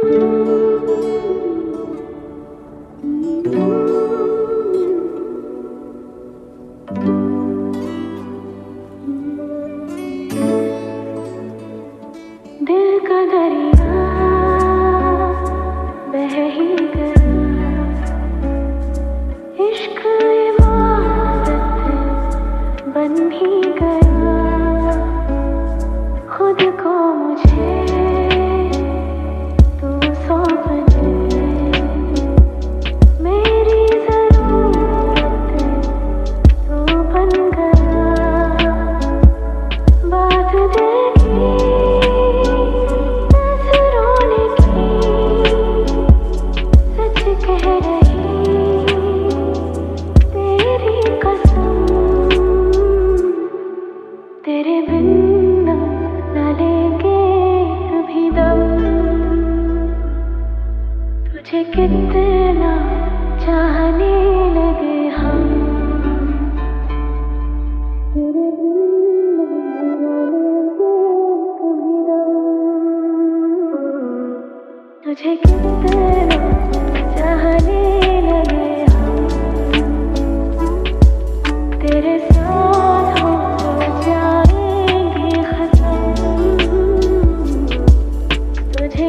दिल का दरिया बह ही गया, इश्क इबादत बन ही गया, खुद को मुझे तू सौंप दे, मेरी ज़रूरत तू बन गया, बात दिल की नज़रों ने की, सच कह रही तेरी कसम, तेरे बिन न लेंगे कभी दम, तुझे कितना चाहने लगे हम, तेरे बिन न लेंगे कभी दम, तुझे कितना चाहने लगे हम, तेरे साथ हो जाएंगे खत्म, तुझे